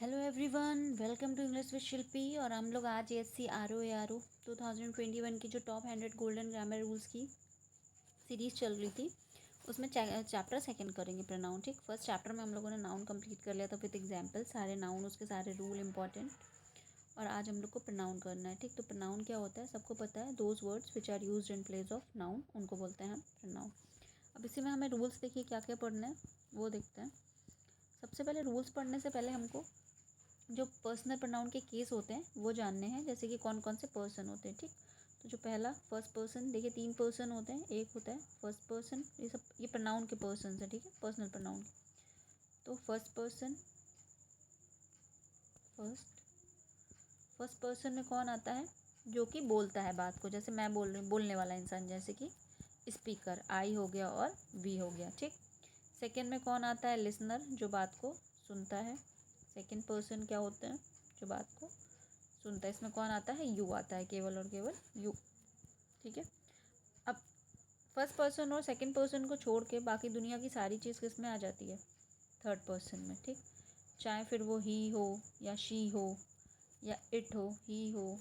Hello everyone, welcome to English with Shilpi. और हम लोग आज एएससी आर ओ 2021 की जो टॉप 100 गोल्डन ग्रामर रूल्स की सीरीज़ चल रही थी उसमें चैप्टर सेकंड करेंगे प्रोनाउन। ठीक, फर्स्ट चैप्टर में हम लोगों ने नाउन कंप्लीट कर लिया था विद एग्जांपल, सारे नाउन उसके सारे रूल इंपॉर्टेंट। और आज हम लोग को प्रोनाउन करना है। ठीक, तो प्रोनाउन क्या होता है सबको पता है। Those words which are used in place of noun, उनको बोलते हैं हम प्रोनाउन। अब इसी में हमें रूल्स देखिए क्या क्या पढ़ना है वो देखते हैं। सबसे पहले रूल्स पढ़ने से पहले हमको जो पर्सनल प्रोनाउन के केस होते हैं वो जानने हैं, जैसे कि कौन कौन से पर्सन होते हैं। ठीक, तो जो पहला फर्स्ट पर्सन, देखिए 3 पर्सन होते हैं। एक होता है फर्स्ट पर्सन, ये प्रोनाउन के पर्सन है। ठीक है, पर्सनल प्रोनाउन। तो first person, first first person में कौन आता है? जो कि बोलता है बात को, जैसे मैं बोल रही हूँ, बोलने वाला इंसान, जैसे कि स्पीकर, आई हो गया और वी हो गया। ठीक, सेकेंड में कौन आता है? लिसनर, जो बात को सुनता है। सेकेंड पर्सन क्या होते हैं? जो बात को सुनता है। इसमें कौन आता है? यू आता है, केवल और केवल यू। ठीक है, अब फर्स्ट पर्सन और सेकंड पर्सन को छोड़ के बाकी दुनिया की सारी चीज़ किस में आ जाती है? थर्ड पर्सन में। ठीक, चाहे फिर वो ही हो या शी हो या इट हो, ही हो,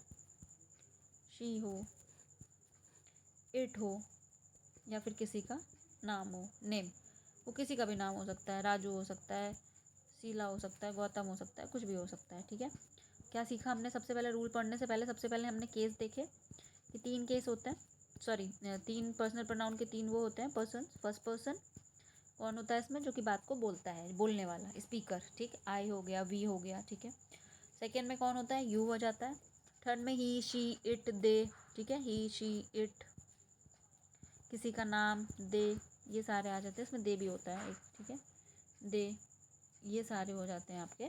शी हो, इट हो, या फिर किसी का नाम हो, नेम। वो किसी का भी नाम हो सकता है, राजू हो सकता है, शीला हो सकता है, गौतम हो सकता है, कुछ भी हो सकता है। ठीक है, क्या सीखा हमने? सबसे पहले रूल पढ़ने से पहले सबसे पहले हमने केस देखे कि 3 केस होते हैं। सॉरी, 3 पर्सनल प्रोनाउन के 3 वो होते हैं पर्सन। फर्स्ट पर्सन कौन होता है इसमें? जो कि बात को बोलता है, बोलने वाला, स्पीकर। ठीक, आई हो गया, वी हो गया। ठीक है, सेकेंड में कौन होता है? यू हो जाता है। थर्ड में ही, शी, इट, दे। ठीक है, ही, शी, इट, किसी का नाम, दे, ये सारे आ जाते हैं। इसमें दे भी होता है एक। ठीक है, दे, ये सारे हो जाते हैं आपके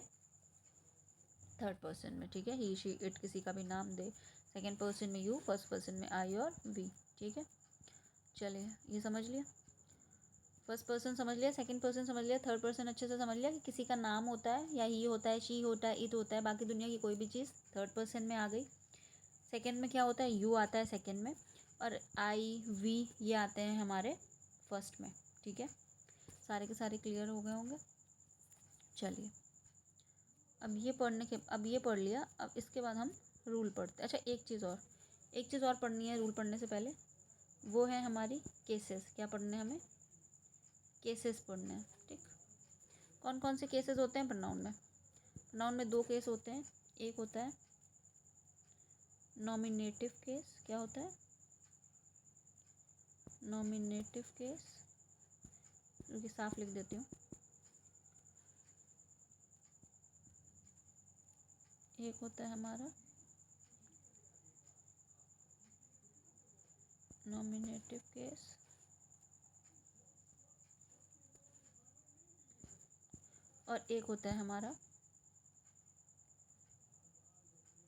थर्ड पर्सन में। ठीक है, ही, शी, इट, किसी का भी नाम, दे। सेकेंड पर्सन में यू, फर्स्ट पर्सन में आई और वी। ठीक है, चलिए ये समझ लिया। फर्स्ट पर्सन समझ लिया, सेकंड पर्सन समझ लिया, थर्ड पर्सन अच्छे से समझ लिया कि किसी का नाम होता है, या ही होता है, शी होता है, इट होता है, बाकी दुनिया की कोई भी चीज़ थर्ड पर्सन में आ गई। सेकंड में क्या होता है? यू आता है सेकंड में, और आई, वी, ये आते हैं हमारे फर्स्ट में। ठीक है, सारे के सारे क्लियर हो गए होंगे। चलिए, अब ये पढ़ लिया। अब इसके बाद हम रूल पढ़ते हैं। अच्छा, एक चीज़ और पढ़नी है रूल पढ़ने से पहले, वो है हमारी केसेस। क्या पढ़ने हैं हमें? केसेस पढ़ने हैं। ठीक, कौन कौन से केसेस होते हैं प्रोनाउन में? प्रोनाउन में 2 केस होते हैं। एक होता है नॉमिनेटिव केस। क्या होता है? नॉमिनेटिव केस, जो कि साफ लिख देती हूँ। एक होता है हमारा नॉमिनेटिव केस, और एक होता है हमारा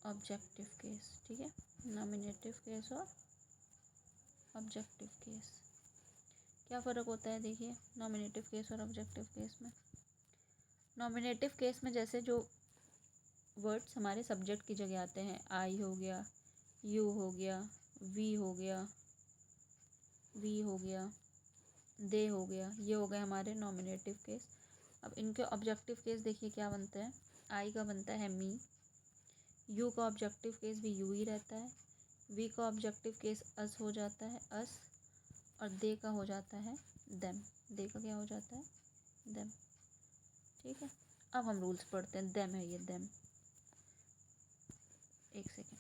ऑब्जेक्टिव केस। ठीक है, नॉमिनेटिव केस और ऑब्जेक्टिव केस। क्या फ़र्क होता है? देखिए, नॉमिनेटिव केस और ऑब्जेक्टिव केस में, नॉमिनेटिव केस में जैसे जो वर्ड्स हमारे सब्जेक्ट की जगह आते हैं, आई हो गया, यू हो गया, वी हो गया, वी हो गया, दे हो गया, ये हो गए हमारे नॉमिनेटिव केस। अब इनके ऑब्जेक्टिव केस देखिए क्या बनते हैं। आई का बनता है मी, यू का ऑब्जेक्टिव केस भी यू ही रहता है, वी का ऑब्जेक्टिव केस अस हो जाता है, अस, और दे का हो जाता है देम। दे का क्या हो जाता है? देम। ठीक है, अब हम रूल्स पढ़ते हैं। देम है ये, देम। एक सेकेंड,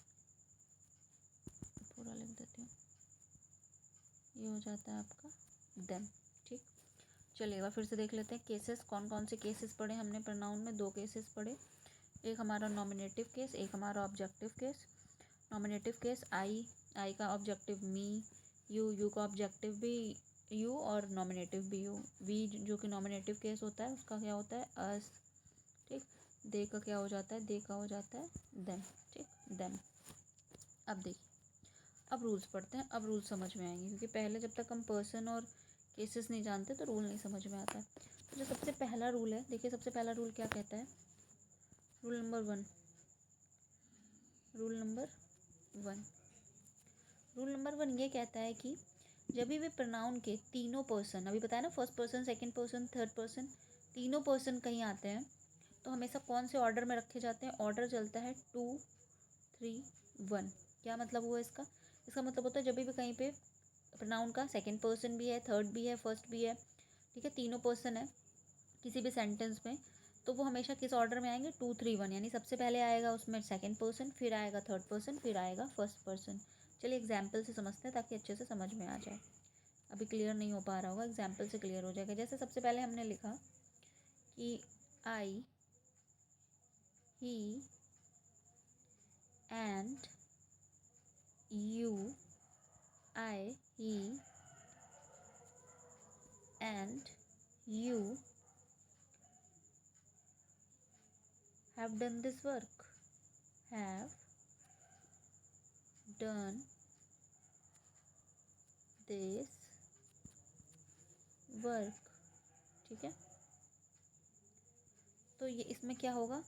पूरा लिख देती हूँ। ये हो जाता है आपका देम। ठीक, चलिए एक बार फिर से देख लेते हैं केसेस। कौन कौन से केसेस पढ़े हमने प्रोनाउन में? 2 केसेस पढ़े। एक हमारा नॉमिनेटिव केस, एक हमारा ऑब्जेक्टिव केस। नॉमिनेटिव केस, आई का ऑब्जेक्टिव मी, यू का ऑब्जेक्टिव भी यू और नॉमिनेटिव भी यू। वी जो कि नॉमिनेटिव केस होता है, उसका क्या होता है? अस। ठीक, दे का क्या हो जाता है? दे का हो जाता है देम। ठीक, देम। अब देखिए, अब रूल्स पढ़ते हैं। अब रूल्स समझ में आएंगे, क्योंकि पहले जब तक हम पर्सन और केसेस नहीं जानते तो रूल नहीं समझ में आता है। तो जो सबसे पहला रूल है, देखिए सबसे पहला रूल क्या कहता है? Rule number 1, rule number 1, rule number 1 ये कहता है कि जब भी प्रोनाउन के तीनों पर्सन, अभी बताया ना, first person, second person, third person, तीनों पर्सन कहीं आते हैं, तो हमेशा कौन से ऑर्डर में रखे जाते हैं? ऑर्डर चलता है 2 3 1। क्या मतलब हुआ इसका? इसका मतलब होता है जब भी कहीं पे प्रोनाउन का सेकंड पर्सन भी है, थर्ड भी है, फर्स्ट भी है, ठीक है, तीनों पर्सन है किसी भी सेंटेंस में, तो वो हमेशा किस ऑर्डर में आएंगे? 2 3 1। यानी सबसे पहले आएगा उसमें सेकंड पर्सन, फिर आएगा थर्ड पर्सन, फिर आएगा फर्स्ट पर्सन। चलिए एग्जाम्पल से समझते हैं ताकि अच्छे से समझ में आ जाए। अभी क्लियर नहीं हो पा रहा होगा, एग्जाम्पल से क्लियर हो जाएगा। जैसे सबसे पहले हमने लिखा कि आई, he and you, I, he and you have done this work, have done this work। ठीक है, तो ये इसमें क्या होगा?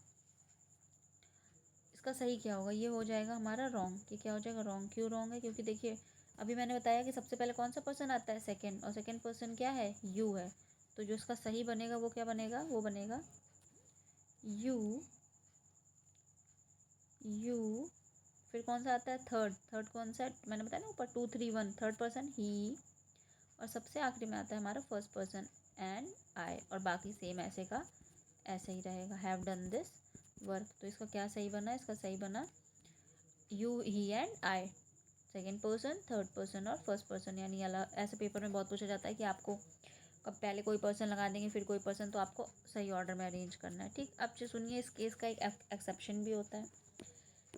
इसका सही क्या होगा? ये हो जाएगा हमारा रॉन्ग। कि क्या हो जाएगा? रॉन्ग। क्यों रॉन्ग है? क्योंकि देखिए अभी मैंने बताया कि सबसे पहले कौन सा पर्सन आता है? सेकंड, और सेकंड पर्सन क्या है? यू है। तो जो इसका सही बनेगा वो क्या बनेगा? वो बनेगा यू, यू। फिर कौन सा आता है? थर्ड। थर्ड कौन सा है? मैंने बताया ना ऊपर 2 3 1। थर्ड पर्सन ही, और सबसे आखिरी में आता है हमारा फर्स्ट पर्सन एंड आई, और बाकी सेम ऐसे का ऐसे ही रहेगा। Have done this work. तो इसका क्या सही बना? इसका सही बना you, he and I, second person, third person और फर्स्ट पर्सन। यानी अलग ऐसे पेपर में बहुत पूछा जाता है कि आपको कब पहले कोई पर्सन लगा देंगे फिर कोई पर्सन, तो आपको सही ऑर्डर में अरेंज करना है। ठीक, अब जो सुनिए इस केस का एक एक्सेप्शन भी होता है।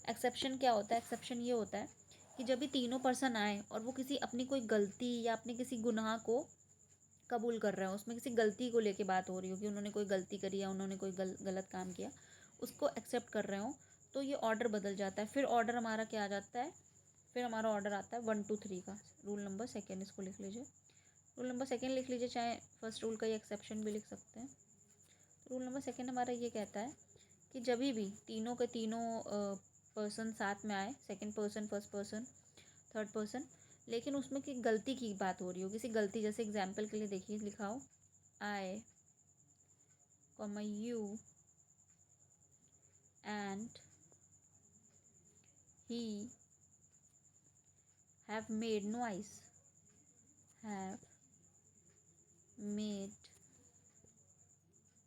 एक्सेप्शन क्या होता है? एक्सेप्शन ये होता है कि जब भी तीनों पर्सन आए और वो किसी अपनी कोई गलती या अपने किसी गुनाह को कबूल कर रहे हो, उसमें किसी गलती को लेके बात हो रही हो कि उन्होंने कोई गलती करी या उन्होंने कोई गलत काम किया, उसको एक्सेप्ट कर रहे हो, तो ये ऑर्डर बदल जाता है। फिर ऑर्डर हमारा क्या आ जाता है? फिर हमारा ऑर्डर आता है 1 2 3 का। रूल नंबर सेकेंड इसको लिख लीजिए। रूल नंबर सेकेंड लिख लीजिए, चाहे फर्स्ट रूल का ही एक्सेप्शन भी लिख सकते हैं। रूल नंबर सेकेंड हमारा ये कहता है कि जब भी तीनों के तीनों पर्सन साथ में आए, second person, first person, third person, लेकिन उसमें की गलती की बात हो रही हो, किसी गलती, जैसे एग्जाम्पल के लिए देखिए लिखा हो I, you and he have made noise, have made,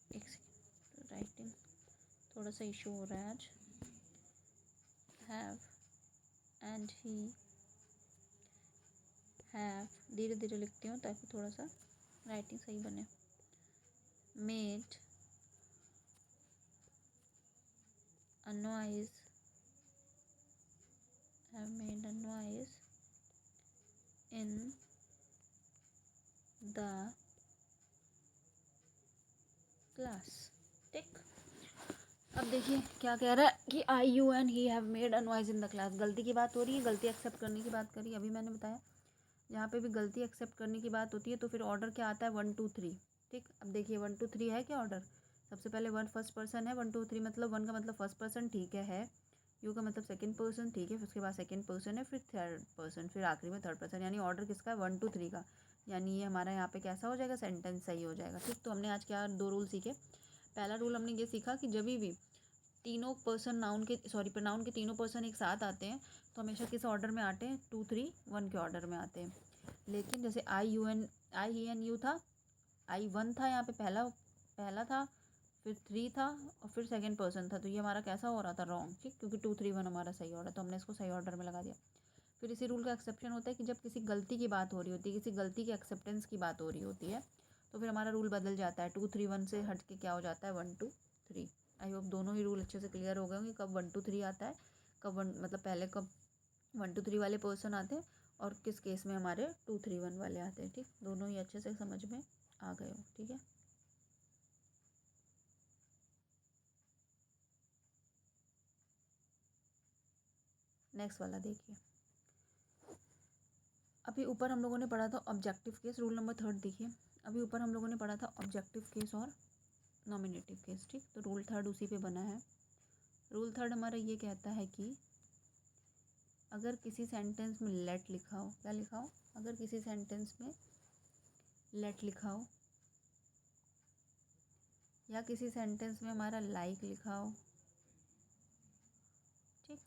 एक सेकेंड राइटिंग थोड़ा सा इशू हो रहा है आज। हैव एंड ही हैव, धीरे धीरे लिखती हूँ ताकि थोड़ा सा राइटिंग सही बने। Made a noise, have made a noise in the class। ठीक, अब देखिए क्या कह रहा है कि I, you and he have made a noise in the class. गलती की बात हो रही है, गलती एक्सेप्ट करने की बात करी। अभी मैंने बताया यहाँ पे भी गलती एक्सेप्ट करने की बात होती है तो फिर ऑर्डर क्या आता है? 1 2 3। ठीक, अब देखिए 1 2 3 है क्या ऑर्डर? सबसे पहले 1 फर्स्ट पर्सन है, 1 2 3 मतलब 1 का मतलब फर्स्ट पर्सन, ठीक है। यू का मतलब सेकंड पर्सन, ठीक है, फिर उसके बाद सेकंड पर्सन है, फिर थर्ड पर्सन, फिर आखिरी में थर्ड पर्सन। यानी ऑर्डर किसका है? 1 2 3 का। यानी ये हमारा यहाँ पे कैसा हो जाएगा? सेंटेंस सही हो जाएगा। ठीक, तो हमने आज क्या 2 रूल सीखे। पहला रूल हमने ये सीखा कि जब भी तीनों पर्सन नाउन के प्रोनाउन के तीनों पर्सन एक साथ आते हैं तो हमेशा किस ऑर्डर में आते हैं? 2 3 1 के ऑर्डर में आते हैं। लेकिन जैसे I, you and, I, he and you था, आई 1 था यहाँ पे, पहला था, फिर 3 था और फिर सेकंड पर्सन था, तो ये हमारा कैसा हो रहा था? रॉन्ग। ठीक, क्योंकि 2 3 1 हमारा सही ऑर्डर, तो हमने इसको सही ऑर्डर में लगा दिया। फिर इसी रूल का एक्सेप्शन होता है कि जब किसी गलती की बात हो रही होती है, किसी गलती की एक्सेप्टेंस की बात हो रही होती है, तो फिर हमारा रूल बदल जाता है। 2 3 1 से हट के क्या हो जाता है? 1 2 3। आई होप दोनों ही रूल अच्छे से क्लियर हो गए होंगे, कब 1 2 3 आता है, कब वन मतलब पहले कब 1 2 3 वाले पर्सन आते हैं और किस केस में हमारे 2 3 1 वाले आते हैं। ठीक, दोनों ही अच्छे से समझ में आ गए हो। ठीक है, नेक्स्ट वाला देखिए। अभी ऊपर हम लोगों ने पढ़ा था objective case, rule number third देखिए। अभी ऊपर हम लोगों ने पढ़ा था ऑब्जेक्टिव केस और नॉमिनेटिव केस। ठीक, तो रूल थर्ड उसी पे बना है। रूल थर्ड हमारा ये कहता है कि अगर किसी सेंटेंस में लेट लिखा हो, क्या लिखा हो? अगर किसी सेंटेंस में लेट लिखा हो या किसी सेंटेंस में हमारा लाइक लिखा हो, ठीक,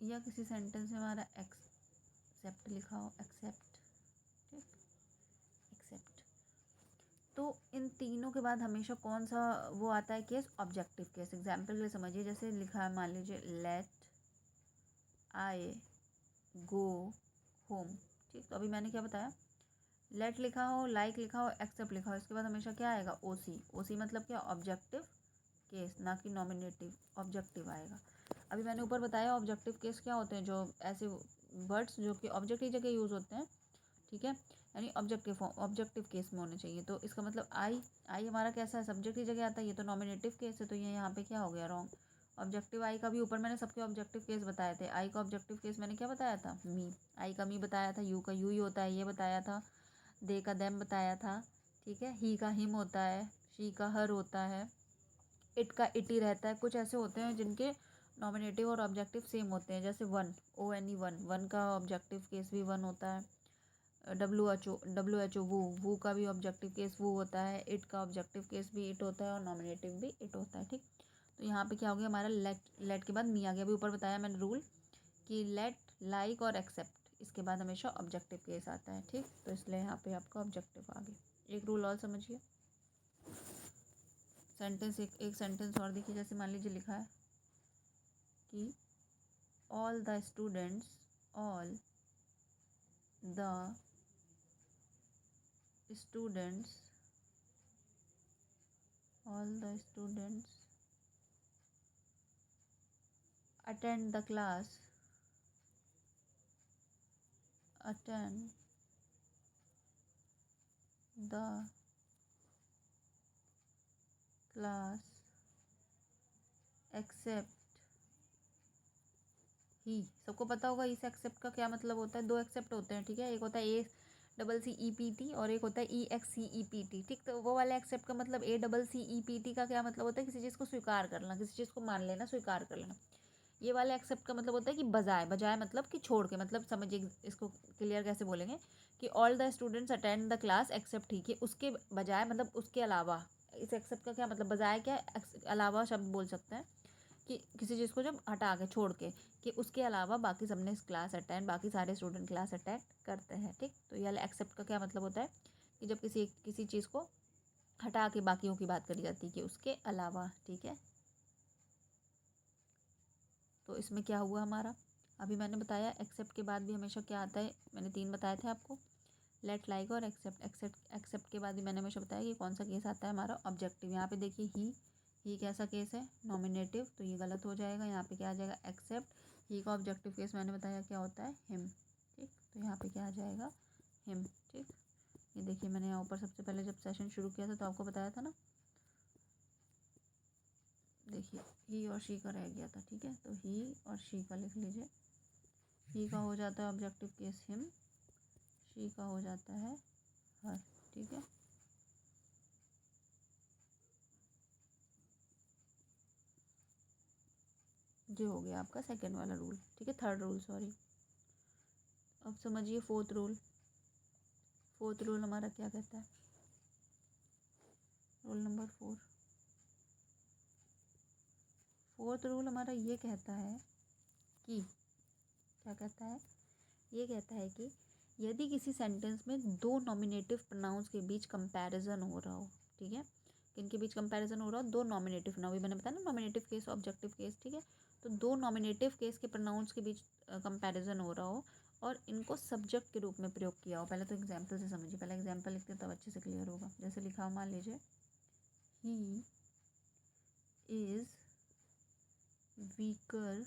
या किसी सेंटेंस में हमारा एक्सेप्ट लिखा हो, एक्सेप्ट, ठीक, एक्सेप्ट। तो इन तीनों के बाद हमेशा कौन सा वो आता है केस, ऑब्जेक्टिव केस। एग्जाम्पल के लिए समझिए, जैसे लिखा है मान लीजिए लेट आई गो होम, ठीक। तो अभी मैंने क्या बताया, लेट लिखा हो, लाइक लिखा हो, एक्सेप्ट लिखा हो, इसके बाद हमेशा क्या आएगा, ओसी। ओसी मतलब क्या, ऑब्जेक्टिव केस, ना कि नॉमिनेटिव, ऑब्जेक्टिव आएगा। अभी मैंने ऊपर बताया ऑब्जेक्टिव केस क्या होते हैं, जो ऐसे वर्ड्स जो कि ऑब्जेक्ट की जगह यूज़ होते हैं, ठीक है, यानी ऑब्जेक्टिव केस में होने चाहिए। तो इसका मतलब आई हमारा कैसा है, सब्जेक्ट की जगह आता है, ये तो नॉमिनेटिव केस है, तो ये यहाँ पे क्या हो गया, रॉन्ग। ऑब्जेक्टिव आई का भी ऊपर मैंने सबके ऑब्जेक्टिव केस बताए थे। आई का ऑब्जेक्टिव केस मैंने क्या बताया था, मी। आई का मी बताया था, यू का यू ही होता है ये बताया था, दे का देम बताया था, ठीक है, ही का हिम होता है, शी का हर होता है, इट का इट ही रहता है। कुछ ऐसे होते हैं जिनके नॉमिनेटिव और ऑब्जेक्टिव सेम होते हैं, जैसे वन, ONE वन का ऑब्जेक्टिव केस भी वन होता है। WHO वो का भी ऑब्जेक्टिव केस वो होता है। इट का ऑब्जेक्टिव केस भी इट होता है और नॉमिनेटिव भी इट होता है, ठीक। तो यहाँ पे क्या हो गया हमारा, लेट के बाद मी आ गया। अभी ऊपर बताया मैंने रूल कि लेट, लाइक और एक्सेप्ट, इसके बाद हमेशा ऑब्जेक्टिव केस आता है, ठीक। तो इसलिए यहाँ पे आपका ऑब्जेक्टिव आ गया। एक रूल और समझिए, सेंटेंस एक सेंटेंस और देखिए, जैसे मान लीजिए लिखा है कि all the students attend the class except ही। सबको पता होगा इस एक्सेप्ट का क्या मतलब होता है, दो एक्सेप्ट होते हैं, ठीक है, एक होता है ACCEPT और एक होता है EXCEPT, ठीक। तो वो वाले एक्सेप्ट का मतलब ACCEPT का क्या मतलब होता है, किसी चीज़ को स्वीकार करना, किसी चीज़ को मान लेना, स्वीकार कर लेना। ये वाले एक्सेप्ट का मतलब होता है कि बजाय, बजाय मतलब कि छोड़ के, मतलब समझिए इसको क्लियर कैसे बोलेंगे कि all the students attend the class except he, कि उसके बजाय मतलब उसके अलावा। इस एक्सेप्ट का क्या मतलब, बजाय क्या, अलावा शब्द बोल सकते हैं कि किसी चीज़ को जब हटा के, छोड़ के, कि उसके अलावा बाकी सबने क्लास अटेंड, बाकी सारे स्टूडेंट क्लास अटेंड करते हैं, ठीक। तो ये वाला एक्सेप्ट का क्या मतलब होता है कि जब किसी चीज़ को हटा के बाकियों की बात करी जाती है कि उसके अलावा, ठीक है। तो इसमें क्या हुआ हमारा, अभी मैंने बताया एक्सेप्ट के बाद भी हमेशा क्या आता है, मैंने 3 बताए थे आपको, लेट, लाइक और एक्सेप्ट के बाद भी मैंने हमेशा बताया कि कौन सा केस आता है हमारा, ऑब्जेक्टिव। यहाँ पे देखिए ही कैसा केस है, नॉमिनेटिव, तो ये गलत हो जाएगा। यहाँ पे क्या आ जाएगा, एक्सेप्ट। ही का ऑब्जेक्टिव केस मैंने बताया क्या होता है, हिम, ठीक। तो यहाँ पे क्या आ जाएगा, हिम, ठीक। ये देखिए मैंने यहाँ ऊपर सबसे पहले जब सेशन शुरू किया था तो आपको बताया था ना, देखिए ही और शी का रह गया था, ठीक है। तो ही और शी का लिख लीजिए, ही का हो जाता है ऑब्जेक्टिव केस हिम, शी का हो जाता है हर, ठीक है। ये हो गया आपका सेकंड वाला रूल, ठीक है, थर्ड रूल, सॉरी। अब समझिए फोर्थ रूल। फोर्थ रूल हमारा क्या कहता है, रूल नंबर 4। फोर्थ रूल हमारा ये कहता है कि, क्या कहता है, ये कहता है कि यदि किसी सेंटेंस में दो नॉमिनेटिव प्रोनाउंस के बीच कंपैरिजन हो रहा हो, ठीक है, किनके बीच कंपैरिजन हो रहा हो, दो नॉमिनेटिव, ना भी मैंने बताया ना, नॉमिनेटिव केस, ऑब्जेक्टिव केस, ठीक है। तो दो नॉमिनेटिव केस के प्रोनाउंस के बीच कंपैरिजन हो रहा हो और इनको सब्जेक्ट के रूप में प्रयोग किया हो। पहले तो एग्जाम्पल से समझिए, पहले एग्जाम्पल लिखते तब अच्छे से क्लियर होगा। जैसे लिखा हो, मान लीजिए ही इज वीकर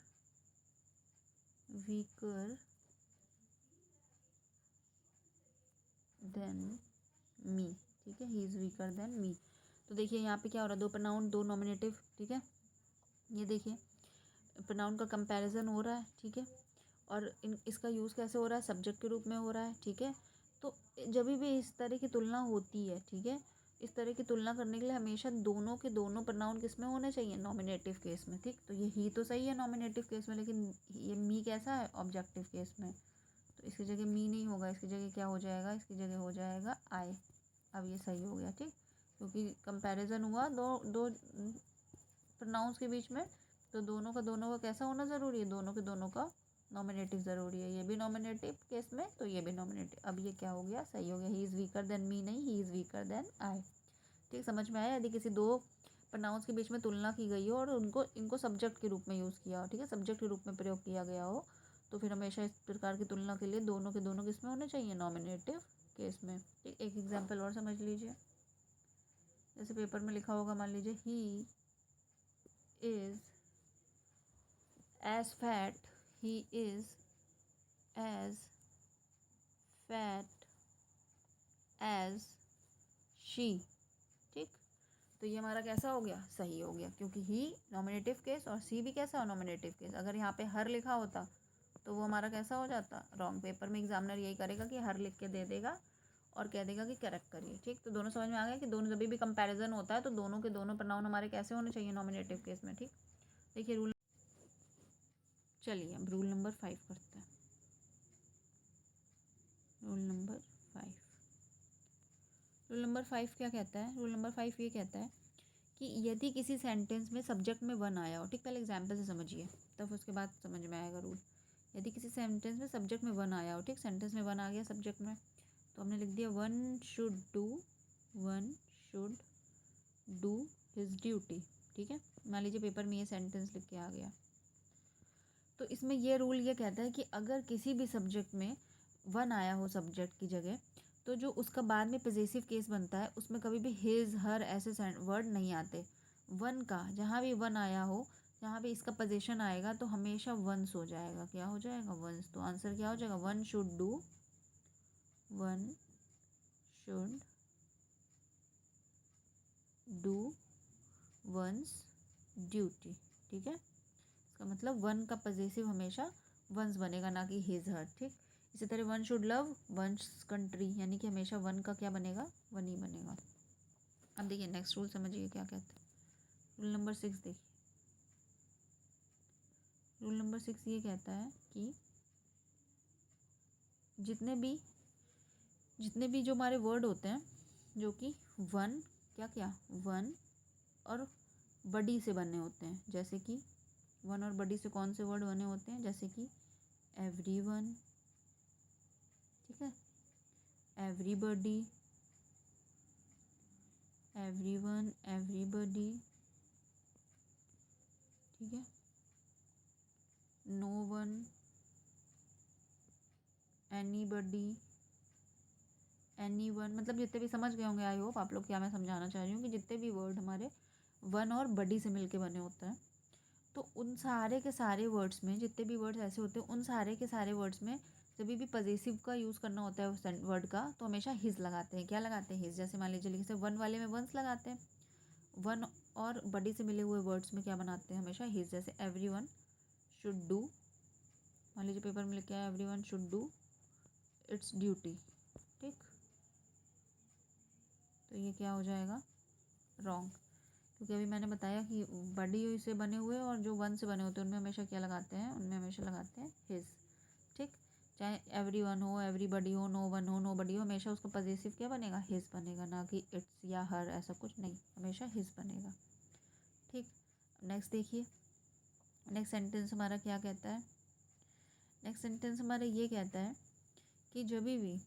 देन मी, ठीक है, ही इज़ वीकर देन मी। तो देखिए यहाँ पे क्या हो रहा है, दो प्रोनाउन, दो नॉमिनेटिव, ठीक है। ये देखिए प्रोनाउन का कंपैरिजन हो रहा है, ठीक है, और इसका यूज़ कैसे हो रहा है, सब्जेक्ट के रूप में हो रहा है, ठीक है। तो जब भी इस तरह की तुलना होती है, ठीक है, इस तरह की तुलना करने के लिए हमेशा दोनों के दोनों प्रोनाउन किस में होने चाहिए, नॉमिनेटिव केस में, ठीक। तो ये ही तो सही है नॉमिनेटिव केस में, लेकिन ये मी कैसा है, ऑब्जेक्टिव केस में। तो इसकी जगह मी नहीं होगा, इसकी जगह क्या हो जाएगा, इसकी जगह हो जाएगा आई। अब ये सही हो गया, ठीक। क्योंकि कंपैरिजन हुआ दो दो प्रोनाउंस के बीच में, तो दोनों का कैसा होना ज़रूरी है, दोनों का नॉमिनेटिव ज़रूरी है। ये भी नॉमिनेटिव केस में, तो ये भी नॉमिनेटिव। अब ये क्या हो गया, सही हो गया। He is weaker than me नहीं, he is weaker than I. ठीक, समझ में आया। यदि किसी दो प्रोनाउंस के बीच में तुलना की गई हो और इनको सब्जेक्ट के रूप में यूज़ किया हो, ठीक है, सब्जेक्ट के रूप में प्रयोग किया गया हो, तो फिर हमेशा इस प्रकार की तुलना के लिए दोनों के दोनों किस में होने चाहिए, नॉमिनेटिव केस में। ठीक, एक एग्जाम्पल और समझ लीजिए। जैसे पेपर में लिखा होगा, मान लीजिए he is as fat, he is as fat as she। ठीक, तो ये हमारा कैसा हो गया, सही हो गया, क्योंकि ही नॉमिनेटिव केस और सी भी कैसा हो, नॉमिनेटिव केस। अगर यहाँ पे हर लिखा होता तो वो हमारा कैसा हो जाता, रॉन्ग। पेपर में एग्जामिनर यही करेगा कि हर लिख के दे देगा और कह देगा कि करेक्ट करिए। ठीक, तो दोनों समझ में आ गया कि दोनों जब भी कंपैरिजन होता है तो दोनों के दोनों प्रोनाउन हमारे कैसे होने चाहिए, नॉमिनेटिव केस में। ठीक, देखिए रूल, चलिए अब रूल नंबर 5 करते हैं। रूल नंबर 5, रूल नंबर 5 क्या कहता है, रूल नंबर 5 ये कहता है कि यदि किसी सेंटेंस में सब्जेक्ट में वन आया हो, ठीक, पहले एग्जाम्पल से समझिए तब उसके बाद समझ में आएगा रूल। यदि किसी सेंटेंस में सब्जेक्ट में वन आया हो, ठीक, सेंटेंस में वन आ गया सब्जेक्ट में, तो हमने लिख दिया one should do his duty. ठीक है, मान लीजिए पेपर में ये सेंटेंस लिख के आ गया, तो इसमें ये रूल ये कहता है कि अगर किसी भी सब्जेक्ट में वन आया हो सब्जेक्ट की जगह, तो जो उसका बाद में पॉजेसिव केस बनता है उसमें कभी भी हिज हर ऐसे वर्ड नहीं आते। वन का जहाँ भी वन आया हो, जहाँ भी इसका पोजीशन आएगा तो हमेशा वंस हो जाएगा। क्या हो जाएगा, वंस। तो आंसर क्या हो जाएगा, one should do once duty. ठीक है, इसका मतलब वन का पॉजेसिव हमेशा वंस बनेगा, ना कि हिज हर। ठीक, इसी तरह one should love one's country, यानी कि हमेशा वन का क्या बनेगा, वन ही बनेगा। अब देखिए नेक्स्ट रूल समझिए क्या कहते हैं। रूल नंबर 6 देखिए, रूल नंबर 6 ये कहता है कि जितने भी जो हमारे वर्ड होते हैं जो कि वन वन और बडी से बने होते हैं, जैसे कि वन और बडी से कौन से वर्ड बने होते हैं, जैसे कि एवरीवन, ठीक है, एवरीबॉडी, एवरीवन, एवरीबॉडी, ठीक है, नो वन, एनीबॉडी, एनीवन। मतलब जितने भी, समझ गए होंगे आई होप आप लोग क्या मैं समझाना चाह रही हूँ, कि जितने भी वर्ड हमारे वन और बडी से मिलके बने होते हैं, तो उन सारे के सारे वर्ड्स में, जितने भी वर्ड्स ऐसे होते हैं, उन सारे के सारे वर्ड्स में जब भी पॉजेसिव का यूज़ करना होता है उस वर्ड का, तो हमेशा हिज लगाते हैं। क्या लगाते हैं, हिज। जैसे मान लीजिए जैसे वन वाले में वंस लगाते हैं, वन और बडी से मिले हुए वर्ड्स में क्या बनाते हैं, हमेशा हिज। जैसे एवरीवन शुड डू, मान लीजिए पेपर में लिखा है everyone should do it's duty. ठीक, तो ये क्या हो जाएगा, रॉन्ग, क्योंकि अभी मैंने बताया कि बडी से बने हुए और जो वन से बने होते हैं उनमें हमेशा क्या लगाते हैं, उनमें हमेशा लगाते हैं हिज। ठीक, चाहे एवरीवन हो, एवरीबॉडी हो, नो वन हो, नो बडी हो, हमेशा उसका पॉजेसिव क्या बनेगा, हिज बनेगा, ना कि इट्स या हर, ऐसा कुछ नहीं, हमेशा हिज बनेगा। ठीक, नेक्स्ट देखिए, नेक्स्ट सेंटेंस हमारा क्या कहता है। नेक्स्ट सेंटेंस हमारा ये कहता है कि जब भी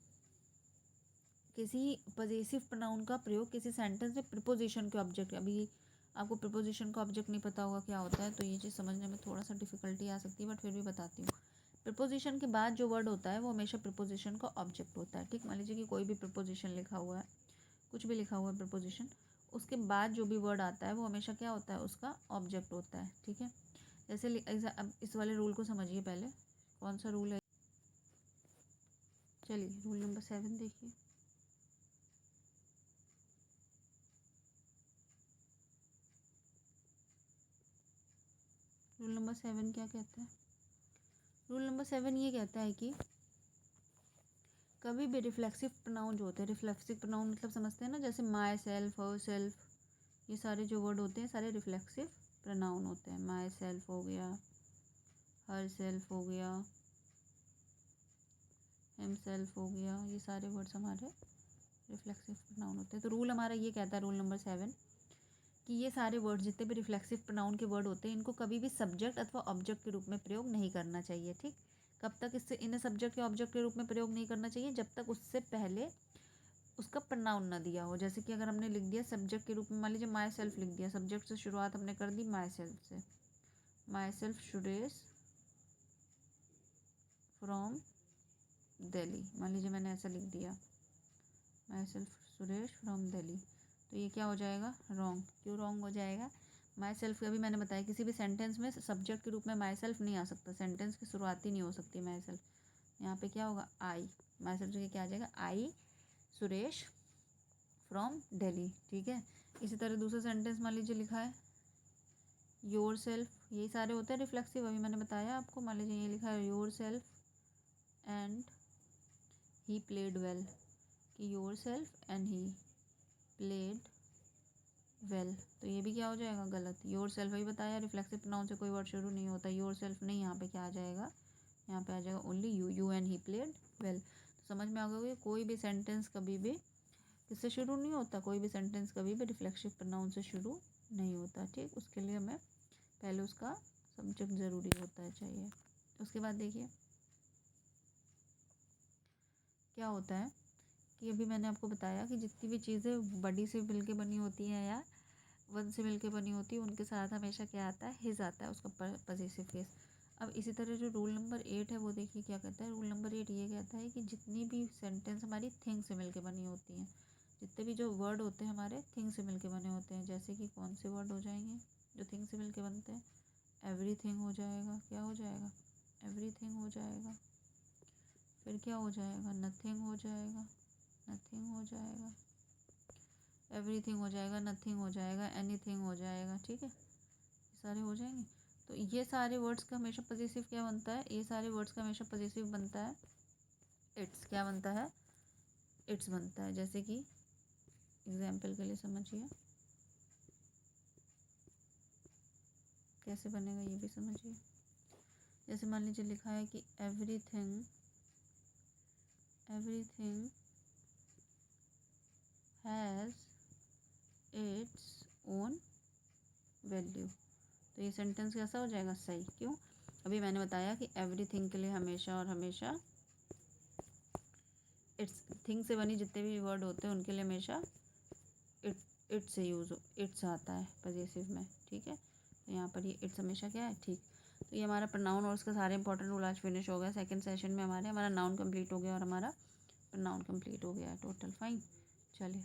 किसी पॉजेसिव प्रोनाउन का प्रयोग किसी सेंटेंस में प्रीपोजिशन के ऑब्जेक्ट, अभी आपको प्रीपोजिशन का ऑब्जेक्ट नहीं पता होगा क्या होता है, तो ये चीज़ समझने में थोड़ा सा डिफिकल्टी आ सकती है, बट फिर भी बताती हूँ। प्रीपोजिशन के बाद जो वर्ड होता है वो हमेशा प्रीपोजिशन का ऑब्जेक्ट होता है। ठीक, मान लीजिए कि कोई भी प्रीपोजिशन लिखा हुआ है, कुछ भी लिखा हुआ है प्रीपोजिशन, उसके बाद जो भी वर्ड आता है वो हमेशा क्या होता है, उसका ऑब्जेक्ट होता है। ठीक है, जैसे अब इस वाले रूल को समझिए पहले, कौन सा रूल है। चलिए रूल नंबर 7 देखिए। रूल नंबर 7 क्या कहता है, रूल नंबर 7 ये कहता है कि कभी भी रिफ्लेक्सिव प्रोनाउन जो होते हैं, रिफ्लेक्सिव प्रोनाउन मतलब समझते हैं ना, जैसे माई सेल्फ, हर सेल्फ, ये सारे जो वर्ड होते हैं सारे रिफ्लेक्सिव प्रोनाउन होते हैं। माई सेल्फ हो गया, हर सेल्फ हो गया, हिम सेल्फ हो गया, ये सारे वर्ड्स हमारे रिफ्लेक्सिव प्रोनाउन होते हैं। तो रूल हमारा ये कहता है, रूल नंबर 7, कि ये सारे वर्ड जितने भी रिफ्लेक्सिव प्रोनाउन के वर्ड होते हैं इनको कभी भी सब्जेक्ट अथवा ऑब्जेक्ट के रूप में प्रयोग नहीं करना चाहिए। ठीक, कब तक इससे इन्हें सब्जेक्ट या ऑब्जेक्ट के रूप में प्रयोग नहीं करना चाहिए? जब तक उससे पहले उसका प्रोनाउन ना दिया हो। जैसे कि अगर हमने लिख दिया सब्जेक्ट के रूप में, मान लीजिए माई सेल्फ लिख दिया, सब्जेक्ट से शुरुआत हमने कर दी माई सेल्फ से, my self Suresh from Delhi, मान लीजिए मैंने ऐसा लिख दिया, my self Suresh from Delhi, तो ये क्या हो जाएगा? रॉन्ग। क्यों रॉन्ग हो जाएगा? माई सेल्फ अभी मैंने बताया किसी भी सेंटेंस में सब्जेक्ट के रूप में माई सेल्फ नहीं आ सकता, सेंटेंस की शुरुआत ही नहीं हो सकती माई सेल्फ। यहाँ पे क्या होगा? आई, माई सेल्फ जगह क्या आ जाएगा? आई सुरेश फ्रॉम दिल्ली। ठीक है, इसी तरह दूसरा सेंटेंस मान लीजिए लिखा है योर सेल्फ, यही सारे होते हैं रिफ्लेक्सिव, अभी मैंने बताया आपको। मान लीजिए ये लिखा है yourself and he played well, कि yourself and he played well, तो ये भी क्या हो जाएगा? गलत। योर सेल्फ ही बताया रिफ्लेक्सिव प्रोनाउन से कोई वर्ड शुरू नहीं होता, योर सेल्फ नहीं, यहाँ पे क्या आ जाएगा? यहाँ पे आ जाएगा only you, you and he played well. तो समझ में आ गया कोई भी सेंटेंस कभी भी किससे शुरू नहीं होता, कोई भी सेंटेंस कभी भी रिफ्लेक्सिव प्रोनाउन से शुरू नहीं होता। ठीक, उसके लिए हमें पहले उसका सब्जेक्ट ज़रूरी होता है चाहिए। उसके बाद देखिए क्या होता है कि अभी मैंने आपको बताया कि जितनी भी चीज़ें बड़ी से मिल के बनी होती हैं या वन से मिल के बनी होती है उनके साथ हमेशा क्या आता है? हिज आता है, उसका पजेसिव केस। अब इसी तरह जो रूल नंबर 8 है वो देखिए क्या कहता है। रूल नंबर 8 ये कहता है कि जितनी भी सेंटेंस हमारी थिंग से मिल के बनी होती हैं, जितने भी जो वर्ड होते हैं हमारे थिंग से मिल के बने होते हैं, जैसे कि कौन से वर्ड हो जाएंगे जो थिंग से मिल के बनते हैं? एवरीथिंग हो जाएगा, क्या हो जाएगा? एवरीथिंग हो जाएगा। फिर क्या हो जाएगा? नथिंग हो जाएगा, नथिंग हो जाएगा, एवरीथिंग हो जाएगा, नथिंग हो जाएगा, एनीथिंग हो जाएगा। ठीक है, ये सारे हो जाएंगे। तो ये सारे वर्ड्स का हमेशा पॉजिटिव क्या बनता है? ये सारे वर्ड्स का हमेशा पॉजिटिव बनता है इट्स। क्या बनता है? इट्स बनता है। जैसे कि एग्जाम्पल के लिए समझिए कैसे बनेगा, ये भी समझिए। जैसे मान लीजिए लिखा है कि everything, everything has its own value, तो ये सेंटेंस कैसा हो जाएगा? सही। क्यों? अभी मैंने बताया कि एवरीथिंग के लिए हमेशा और हमेशा इट्स, थिंग से बनी जितने भी वर्ड होते हैं उनके लिए हमेशा इट्स से यूज़ हो, इट्स आता है पॉजिटिव में। ठीक है, तो यहाँ पर ये इट्स हमेशा क्या है? ठीक। तो ये हमारा प्रोनाउन और उसका सारे इंपॉर्टेंट रूल आज फिनिश हो गया। सेकंड सेशन में हमारा नाउन कंप्लीट हो गया और हमारा प्रोनाउन कंप्लीट हो गया टोटल। फाइन, चलिए।